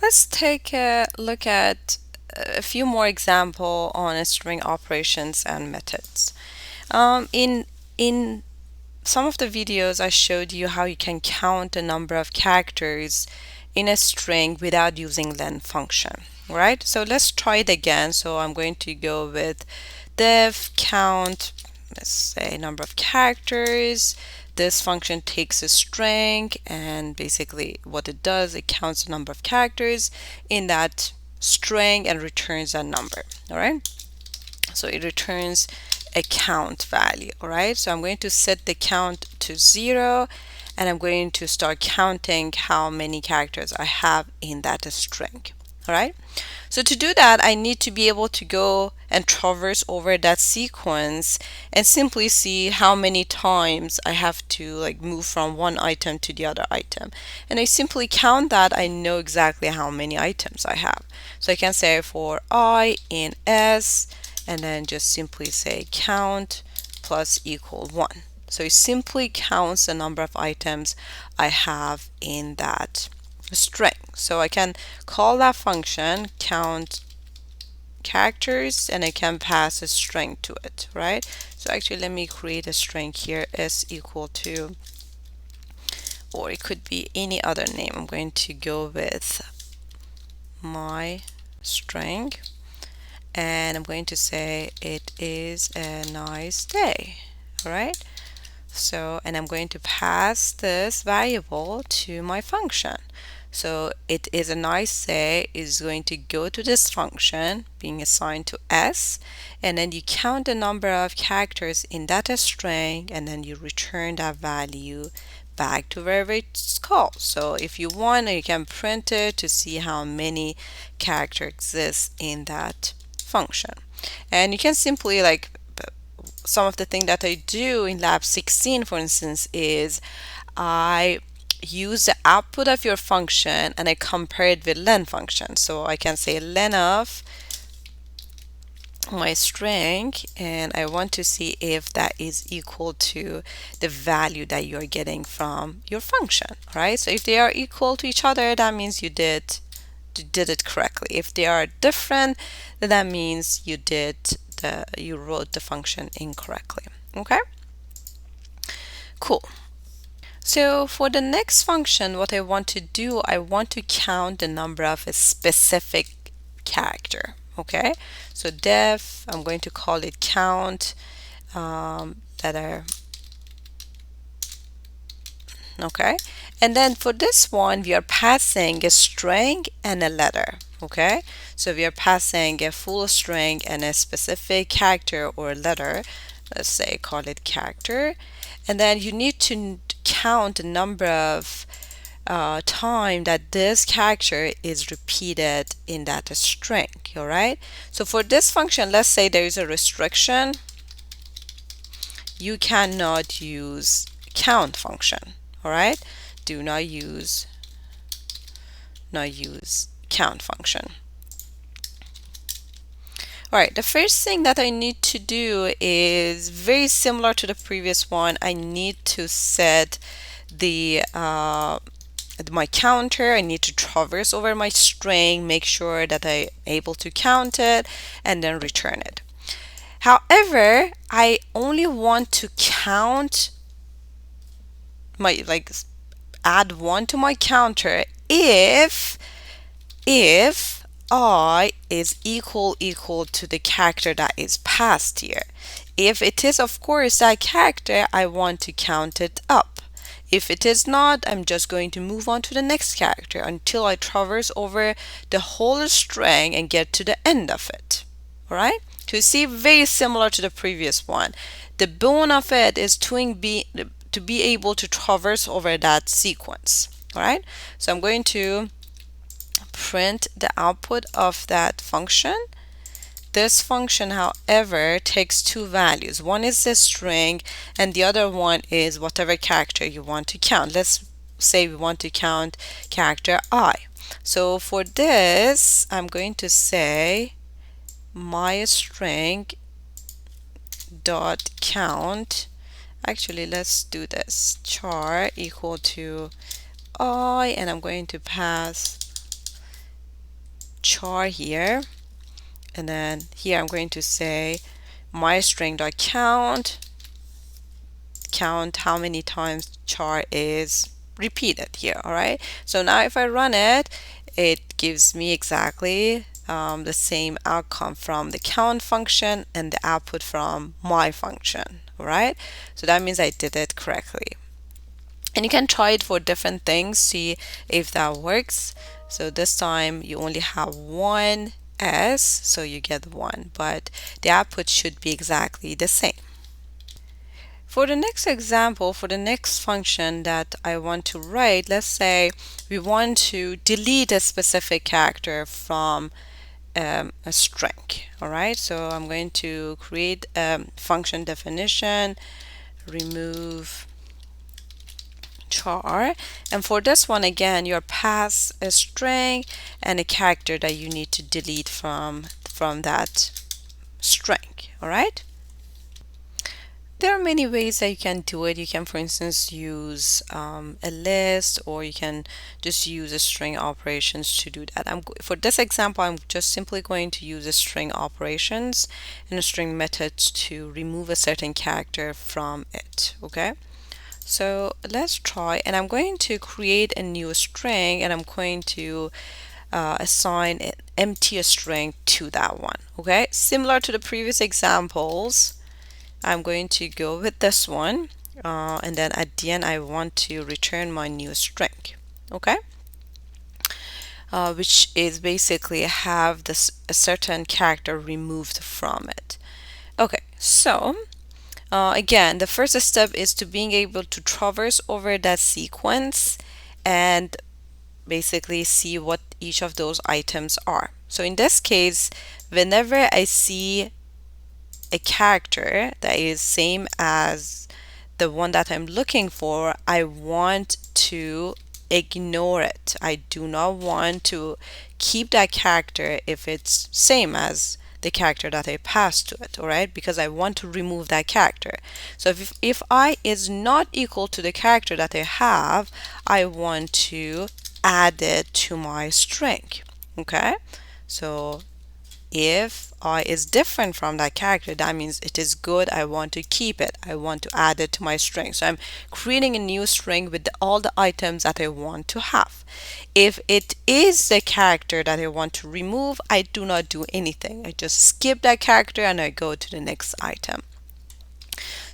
let's take a look at a few more example on string operations and methods. In some of the videos I showed you how you can count the number of characters in a string without using len function, right? So let's try it again. So I'm going to go with def count, let's say number of characters. This function takes a string, and basically what it does, it counts the number of characters in that string and returns that number. All right, so it returns a count value. All right, so I'm going to set the count to 0, and I'm going to start counting how many characters I have in that string. All right, so to do that, I need to be able to go and traverse over that sequence and simply see how many times I have to like move from one item to the other item. And I simply count that, I know exactly how many items I have. So I can say for I in S, and then just simply say count plus equal 1. So it simply counts the number of items I have in that string. So I can call that function count characters, and I can pass a string to it, right? So actually let me create a string here, s equal to, or it could be any other name. I'm going to go with my string, and I'm going to say it is a nice day. All right, so, and I'm going to pass this variable to my function. So it is a nice day is going to go to this function being assigned to s, and then you count the number of characters in that string, and then you return that value back to wherever it's called. So if you want, you can print it to see how many characters exist in that function. And you can simply like some of the thing that I do in lab 16, for instance, is I use the output of your function and I compare it with len function. So I can say len of my string, and I want to see if that is equal to the value that you're getting from your function, right? So if they are equal to each other, that means you did it correctly. If they are different, then that means you wrote the function incorrectly. Okay, cool. So for the next function, what I want to do, I want to count the number of a specific character. Okay, so def, I'm going to call it count letter. Okay, and then for this one, we are passing a string and a letter. Okay, so we are passing a full string and a specific character or letter. Let's say call it character, and then you need to count the number of time that this character is repeated in that string. All right, so for this function, let's say there is a restriction. You cannot use count function. All right, do not use count function. All right, the first thing that I need to do is very similar to the previous one. I need to set the my counter. I need to traverse over my string, make sure that I'm able to count it, and then return it. However, I only want to count my add 1 to my counter if I is equal to the character that is passed here. If it is, of course, that character, I want to count it up. If it is not, I'm just going to move on to the next character until I traverse over the whole string and get to the end of it. All right? So you see, very similar to the previous one. The bone of it is to be able to traverse over that sequence. All right? So I'm going to print the output of that function. This function, however, takes two values. One is the string and the other one is whatever character you want to count. Let's say we want to count character I. So for this, I'm going to say my string dot count. Actually, let's do this. Char equal to I, and I'm going to pass char here, and then here I'm going to say my string.count, count how many times char is repeated here. All right, so now if I run it, it gives me exactly the same outcome from the count function and the output from my function. All right, so that means I did it correctly. And you can try it for different things, see if that works. So this time you only have one s, so you get 1, but the output should be exactly the same. For the next example, for the next function that I want to write, let's say we want to delete a specific character from a string. All right, so I'm going to create a function definition, remove char, and for this one again you pass a string and a character that you need to delete from that string. All right, there are many ways that you can do it. You can, for instance, use a list, or you can just use a string operations to do that. For this example, I'm just simply going to use a string operations and a string methods to remove a certain character from it. Okay, so let's try, and I'm going to create a new string, and I'm going to assign an empty string to that one. Okay, similar to the previous examples, I'm going to go with this one, and then at the end I want to return my new string. Okay, which is basically have this a certain character removed from it. Okay, so again, the first step is to being able to traverse over that sequence and basically see what each of those items are. So in this case, whenever I see a character that is same as the one that I'm looking for, I want to ignore it. I do not want to keep that character if it's same as the character that I passed to it, all right? Because I want to remove that character. So if I is not equal to the character that I have, I want to add it to my string. Okay, so if I is different from that character, that means it is good. I want to keep it. I want to add it to my string. So I'm creating a new string with all the items that I want to have. If it is the character that I want to remove, I do not do anything. I just skip that character and I go to the next item.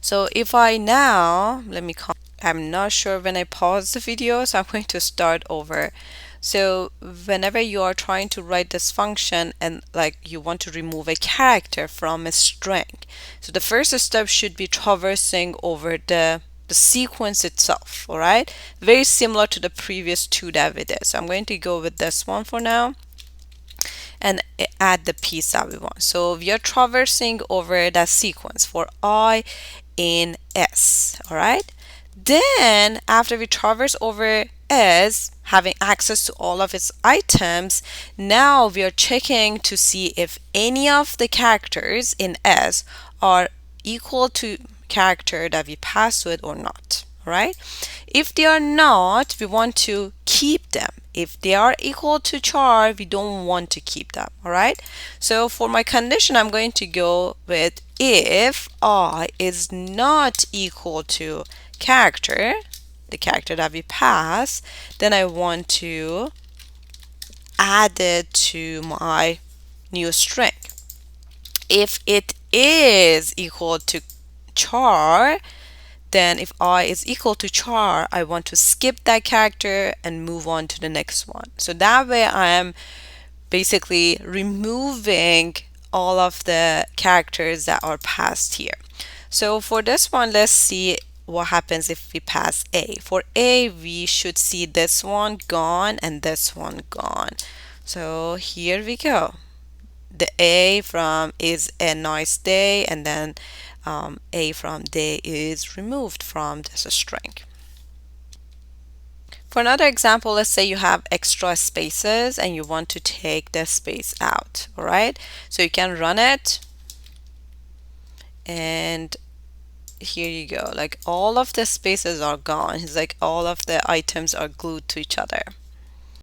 So if I now, I'm not sure when I pause the video, so I'm going to start over. So whenever you are trying to write this function and like you want to remove a character from a string, so the first step should be traversing over the sequence itself. All right, very similar to the previous two that we did. So I'm going to go with this one for now and add the piece that we want. So we are traversing over that sequence for I in S. All right, then after we traverse over S, having access to all of its items, now we are checking to see if any of the characters in S are equal to character that we pass to it or not. All right, if they are not, we want to keep them. If they are equal to char, we don't want to keep them. All right, so for my condition, I'm going to go with if I is not equal to character, the character that we pass, then I want to add it to my new string. If it is equal to char, then if I is equal to char, I want to skip that character and move on to the next one. So that way I am basically removing all of the characters that are passed here. So for this one, let's see what happens if we pass A. For A, we should see this one gone and this one gone. So here we go. The A from is a nice day, and then A from day is removed from this string. For another example, let's say you have extra spaces and you want to take the space out. All right, so you can run it, and here you go, like all of the spaces are gone. It's like all of the items are glued to each other.